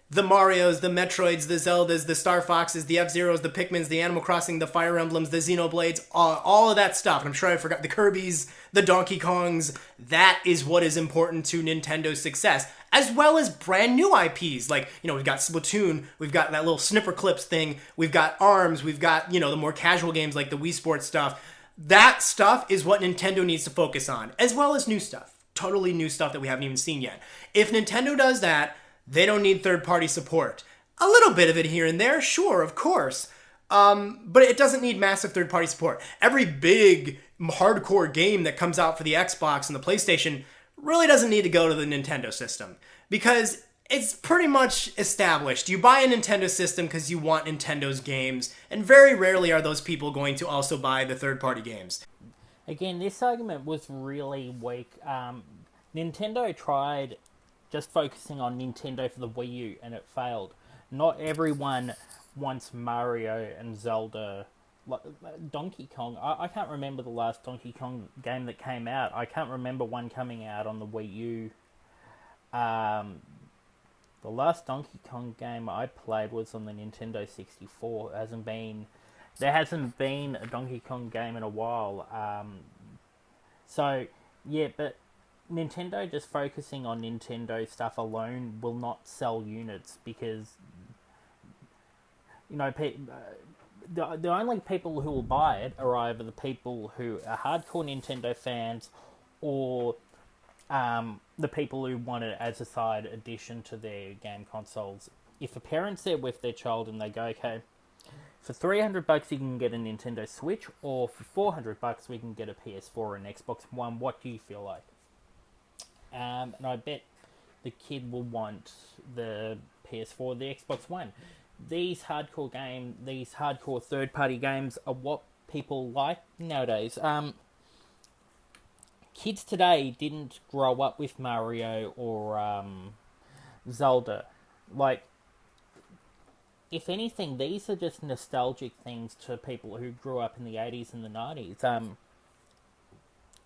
Speaker 2: The Marios, the Metroids, the Zeldas, the Star Foxes, the F-Zeros, the Pikmins, the Animal Crossing, the Fire Emblems, the Xenoblades, all of that stuff. And I'm sure I forgot the Kirbys, the Donkey Kongs. That is what is important to Nintendo's success. As well as brand new IPs. Like, we've got Splatoon, we've got that little Snipper Clips thing, we've got ARMS, we've got, the more casual games like the Wii Sports stuff. That stuff is what Nintendo needs to focus on. As well as new stuff. Totally new stuff that we haven't even seen yet. If Nintendo does that, they don't need third-party support. A little bit of it here and there, sure, of course. But it doesn't need massive third-party support. Every big, hardcore game that comes out for the Xbox and the PlayStation really doesn't need to go to the Nintendo system. Because it's pretty much established. You buy a Nintendo system because you want Nintendo's games, and very rarely are those people going to also buy the third-party games.
Speaker 1: Again, this argument was really weak. Nintendo tried just focusing on Nintendo for the Wii U, and it failed. Not everyone wants Mario and Zelda. Donkey Kong, I can't remember the last Donkey Kong game that came out. I can't remember one coming out on the Wii U. The last Donkey Kong game I played was on the Nintendo 64. There hasn't been a Donkey Kong game in a while. So, yeah, but Nintendo just focusing on Nintendo stuff alone will not sell units because, the only people who will buy it are either the people who are hardcore Nintendo fans or the people who want it as a side addition to their game consoles. if a parent's there with their child and they go, okay, for $300 you can get a Nintendo Switch, or for $400 we can get a PS4 or an Xbox One, what do you feel like? And I bet the kid will want the PS4, the Xbox One. These hardcore third-party games are what people like nowadays. Kids today didn't grow up with Mario or Zelda. Like, if anything, these are just nostalgic things to people who grew up in the 80s and the 90s.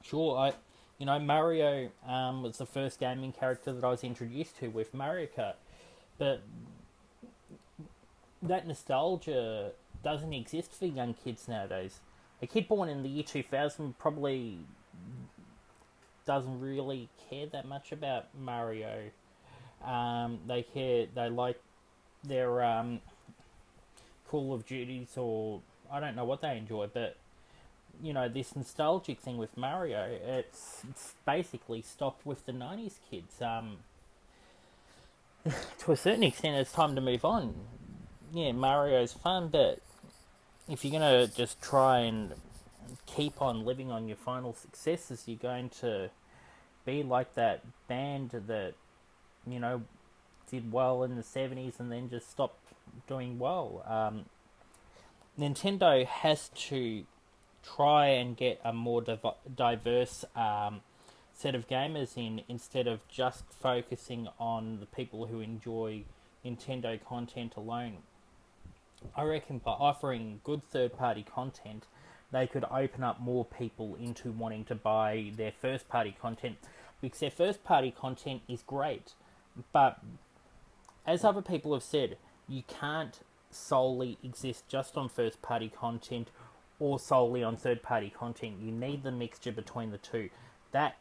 Speaker 1: Sure, Mario was the first gaming character that I was introduced to with Mario Kart, but that nostalgia doesn't exist for young kids nowadays. A kid born in the year 2000 probably doesn't really care that much about Mario. They like their Call of Duties, or I don't know what they enjoy, but this nostalgic thing with Mario, it's basically stopped with the 90s kids. To a certain extent, it's time to move on. Yeah, Mario's fun, but if you're going to just try and keep on living on your final successes, you're going to be like that band that, did well in the 70s and then just stopped doing well. Nintendo has to try and get a more diverse set of gamers in, instead of just focusing on the people who enjoy Nintendo content alone. I reckon by offering good third-party content, they could open up more people into wanting to buy their first-party content, because their first-party content is great, but as other people have said, you can't solely exist just on first-party content or solely on third-party content. You need the mixture between the two. That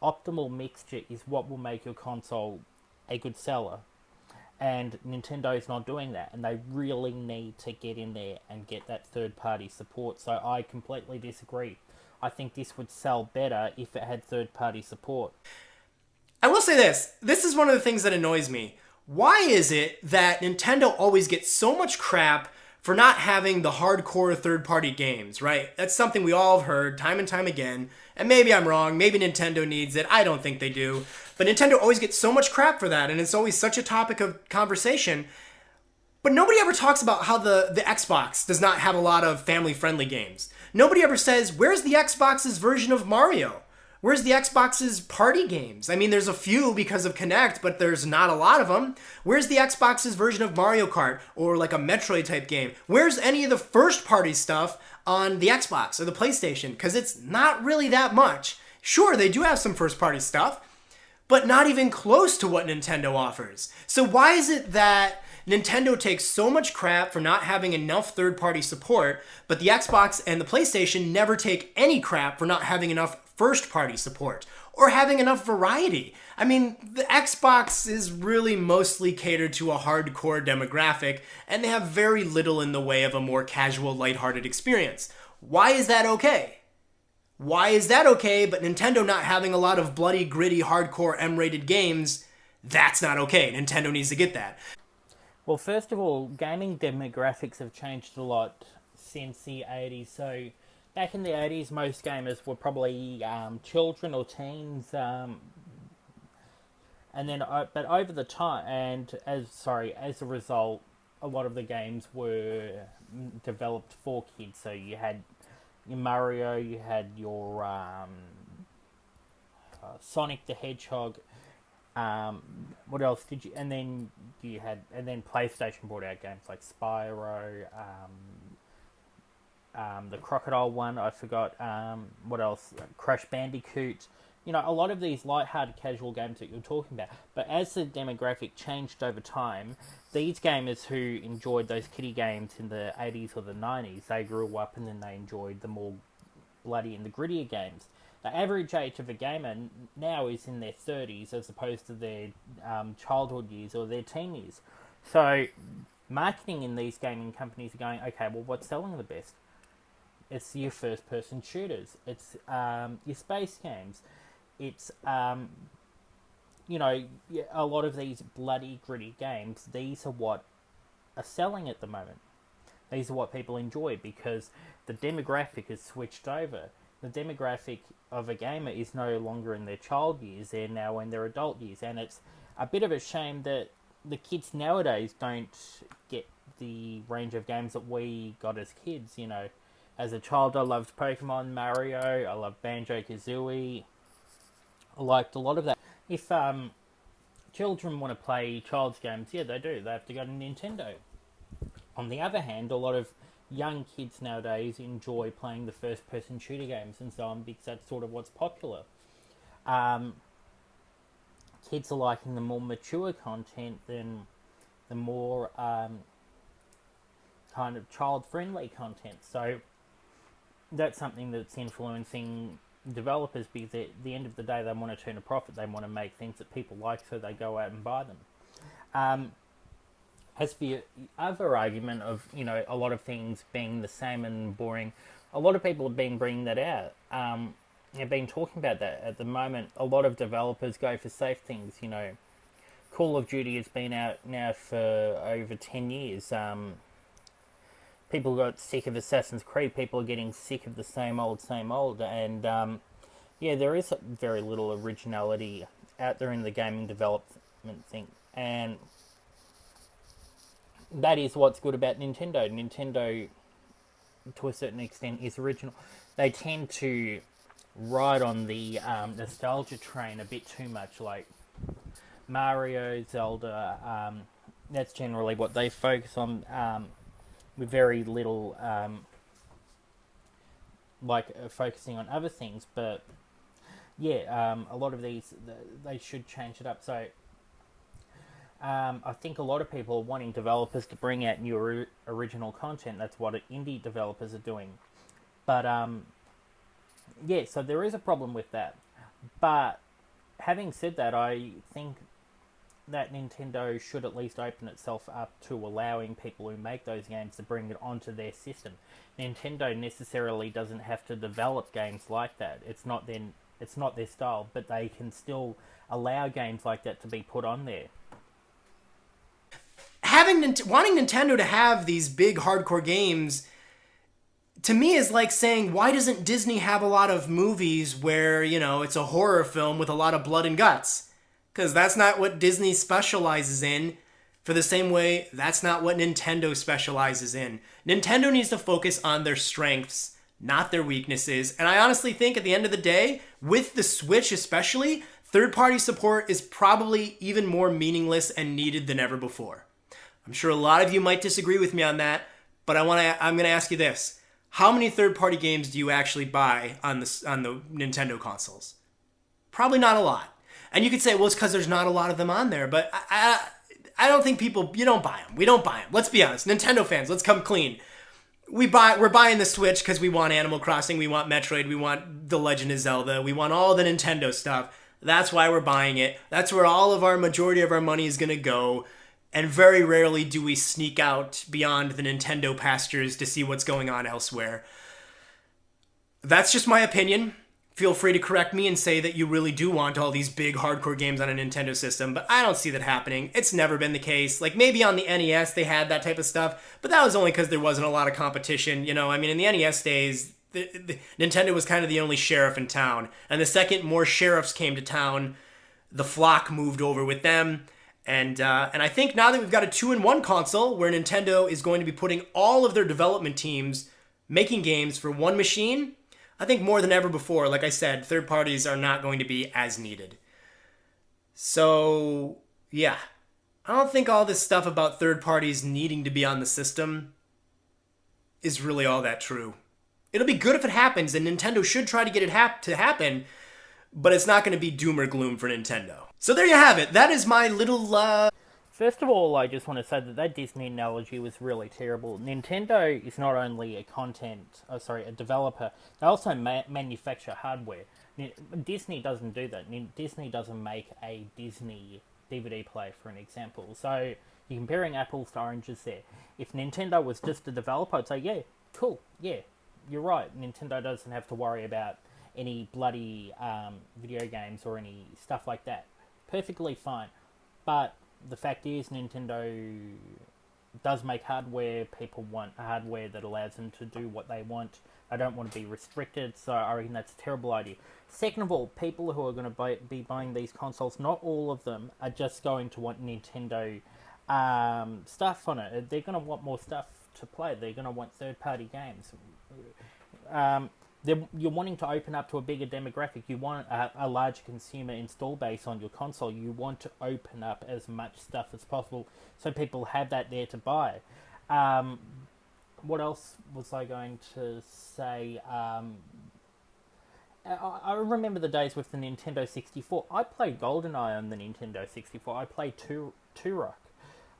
Speaker 1: optimal mixture is what will make your console a good seller. And Nintendo's not doing that, and they really need to get in there and get that third-party support. So I completely disagree. I think this would sell better if it had third-party support.
Speaker 2: I will say this. This is one of the things that annoys me. Why is it that Nintendo always gets so much crap for not having the hardcore third-party games, right? That's something we all have heard time and time again. And maybe I'm wrong. Maybe Nintendo needs it. I don't think they do. But Nintendo always gets so much crap for that, and it's always such a topic of conversation. But nobody ever talks about how the Xbox does not have a lot of family-friendly games. Nobody ever says, where's the Xbox's version of Mario? Where's the Xbox's party games? I mean, there's a few because of Kinect, but there's not a lot of them. Where's the Xbox's version of Mario Kart, or like a Metroid type game? Where's any of the first-party stuff on the Xbox or the PlayStation? Because it's not really that much. Sure, they do have some first-party stuff, but not even close to what Nintendo offers. So why is it that Nintendo takes so much crap for not having enough third-party support, but the Xbox and the PlayStation never take any crap for not having enough first-party support or having enough variety? I mean, the Xbox is really mostly catered to a hardcore demographic, and they have very little in the way of a more casual, lighthearted experience. Why is that okay? Why is that okay, but Nintendo not having a lot of bloody, gritty, hardcore, M-rated games, that's not okay. Nintendo needs to get that.
Speaker 1: Well, first of all, gaming demographics have changed a lot since the 80s. So, back in the 80s, most gamers were probably children or teens. And then, but over the time, and as a result, a lot of the games were developed for kids. So you had your Mario, you had your Sonic the Hedgehog. What else did you? And then PlayStation brought out games like Spyro, the Crocodile one. I forgot. What else? Crash Bandicoot. You know, a lot of these light-hearted casual games that you're talking about. But as the demographic changed over time, these gamers who enjoyed those kiddie games in the 80s or the 90s, they grew up and then they enjoyed the more bloody and the grittier games. The average age of a gamer now is in their 30s as opposed to their childhood years or their teen years. So marketing in these gaming companies are going, okay, well, what's selling the best? It's your first-person shooters. It's your space games. It's you know, a lot of these bloody, gritty games, these are what are selling at the moment. These are what people enjoy because the demographic has switched over. The demographic of a gamer is no longer in their child years, they're now in their adult years. And it's a bit of a shame that the kids nowadays don't get the range of games that we got as kids, you know. As a child, I loved Pokemon, Mario, I loved Banjo-Kazooie. I liked a lot of that. If children want to play child's games, yeah, they do. They have to go to Nintendo. On the other hand, a lot of young kids nowadays enjoy playing the first-person shooter games and so on because that's sort of what's popular. Kids are liking the more mature content than the more kind of child-friendly content. So that's something that's influencing developers because at the end of the day they want to turn a profit. They want to make things that people like, so they go out and buy them. As for the other argument of, you know, a lot of things being the same and boring, a lot of people have been bringing that out. They've been talking about that at the moment. A lot of developers go for safe things, you know. Call of Duty has been out now for over 10 years. People got sick of Assassin's Creed. People are getting sick of the same old. And, yeah, there is very little originality out there in the gaming development thing. And that is what's good about Nintendo. Nintendo, to a certain extent, is original. They tend to ride on the nostalgia train a bit too much, like Mario, Zelda. That's generally what they focus on, with very little focusing on other things. But yeah, a lot of these, they should change it up. So I think a lot of people are wanting developers to bring out new original content. That's what indie developers are doing. But yeah, so there is a problem with that. But having said that, I think that Nintendo should at least open itself up to allowing people who make those games to bring it onto their system. Nintendo necessarily doesn't have to develop games like that. It's not their style, but they can still allow games like that to be put on there.
Speaker 2: Wanting Nintendo to have these big hardcore games, to me, is like saying, why doesn't Disney have a lot of movies where, you know, it's a horror film with a lot of blood and guts? Because that's not what Disney specializes in. For the same way, that's not what Nintendo specializes in. Nintendo needs to focus on their strengths, not their weaknesses. And I honestly think at the end of the day, with the Switch especially, third-party support is probably even more meaningless and needed than ever before. I'm sure a lot of you might disagree with me on that, but I'm going to ask you this. How many third-party games do you actually buy on the Nintendo consoles? Probably not a lot. And you could say, well, it's because there's not a lot of them on there, but I don't think you don't buy them. We don't buy them. Let's be honest. Nintendo fans, let's come clean. We're buying the Switch because we want Animal Crossing, we want Metroid, we want The Legend of Zelda, we want all the Nintendo stuff. That's why we're buying it. That's where all of our majority of our money is going to go. And very rarely do we sneak out beyond the Nintendo pastures to see what's going on elsewhere. That's just my opinion. Feel free to correct me and say that you really do want all these big hardcore games on a Nintendo system, but I don't see that happening. It's never been the case. Like, maybe on the NES they had that type of stuff, but that was only because there wasn't a lot of competition. You know, I mean, in the NES days, Nintendo was kind of the only sheriff in town. And the second more sheriffs came to town, the flock moved over with them. And I think now that we've got a 2-in-1 console where Nintendo is going to be putting all of their development teams making games for one machine, I think more than ever before, like I said, third parties are not going to be as needed. So, yeah. I don't think all this stuff about third parties needing to be on the system is really all that true. It'll be good if it happens, and Nintendo should try to get it to happen, but it's not going to be doom or gloom for Nintendo. So there you have it. That is my little,
Speaker 1: First of all, I just want to say that Disney analogy was really terrible. Nintendo is not only a developer, they also manufacture hardware. Disney doesn't do that. Disney doesn't make a Disney DVD player, for an example. So you're comparing apples to oranges there. If Nintendo was just a developer, I'd say, yeah, cool, yeah, you're right. Nintendo doesn't have to worry about any bloody video games or any stuff like that. Perfectly fine. But the fact is, Nintendo does make hardware. People want hardware that allows them to do what they want. They don't want to be restricted, so I reckon that's a terrible idea. Second of all, people who are going to be buying these consoles, not all of them are just going to want Nintendo stuff on it. They're going to want more stuff to play. They're going to want third-party games. You're wanting to open up to a bigger demographic. You want a large consumer install base on your console. You want to open up as much stuff as possible so people have that there to buy. What else was I going to say? I remember the days with the Nintendo 64. I played GoldenEye on the Nintendo 64. I played Turok.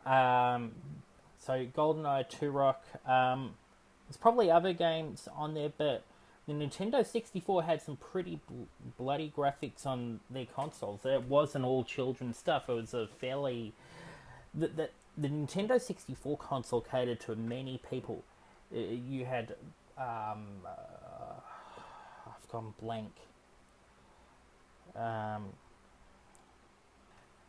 Speaker 1: So GoldenEye, Turok. There's probably other games on there, but the Nintendo 64 had some pretty bloody graphics on their consoles. It wasn't all children's stuff. It was a fairly... The Nintendo 64 console catered to many people. You had... I've gone blank.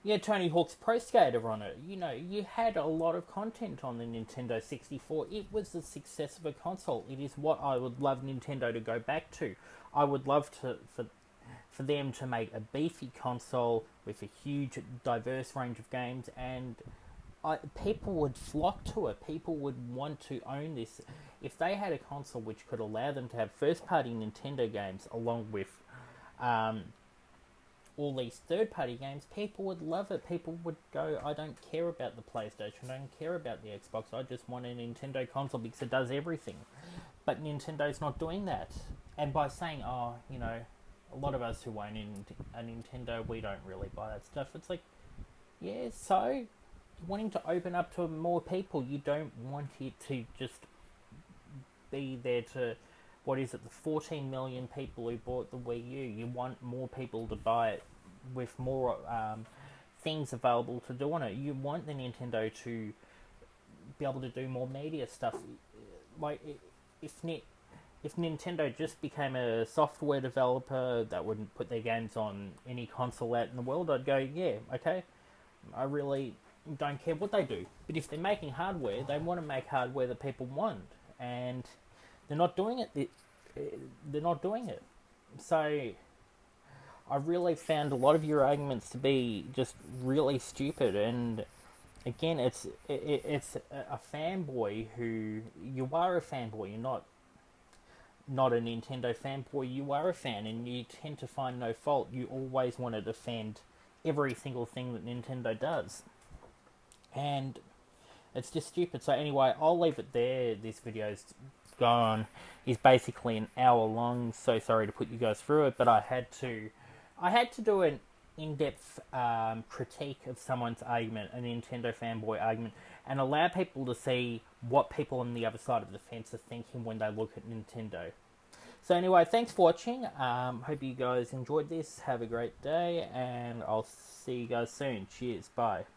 Speaker 1: Yeah, Tony Hawk's Pro Skater on it. You know, you had a lot of content on the Nintendo 64. It was the success of a console. It is what I would love Nintendo to go back to. I would love for them to make a beefy console with a huge, diverse range of games, and people would flock to it. People would want to own this. If they had a console which could allow them to have first-party Nintendo games along with all these third-party games, people would love it. People would go, I don't care about the PlayStation, I don't care about the Xbox, I just want a Nintendo console because it does everything. But Nintendo's not doing that. And by saying, oh, you know, a lot of us who own a Nintendo, we don't really buy that stuff. It's like, yeah, so you're wanting to open up to more people. You don't want it to just be there to... What is it, the 14 million people who bought the Wii U? You want more people to buy it with more things available to do on it. You want the Nintendo to be able to do more media stuff. Like, if Nintendo just became a software developer that wouldn't put their games on any console out in the world, I'd go, yeah, okay, I really don't care what they do. But if they're making hardware, they want to make hardware that people want. And... they're not doing it. They're not doing it. So, I really found a lot of your arguments to be just really stupid. And again, it's a fanboy who... You are a fanboy. You're not a Nintendo fanboy. You are a fan, and you tend to find no fault. You always want to defend every single thing that Nintendo does. And it's just stupid. So anyway, I'll leave it there. This video's gone. Is basically an hour long. So sorry to put you guys through it, but I had to do an in-depth critique of someone's argument, a Nintendo fanboy argument, and allow people to see what people on the other side of the fence are thinking when they look at Nintendo. So anyway, thanks for watching. Hope you guys enjoyed this. Have a great day, and I'll see you guys soon. Cheers. Bye.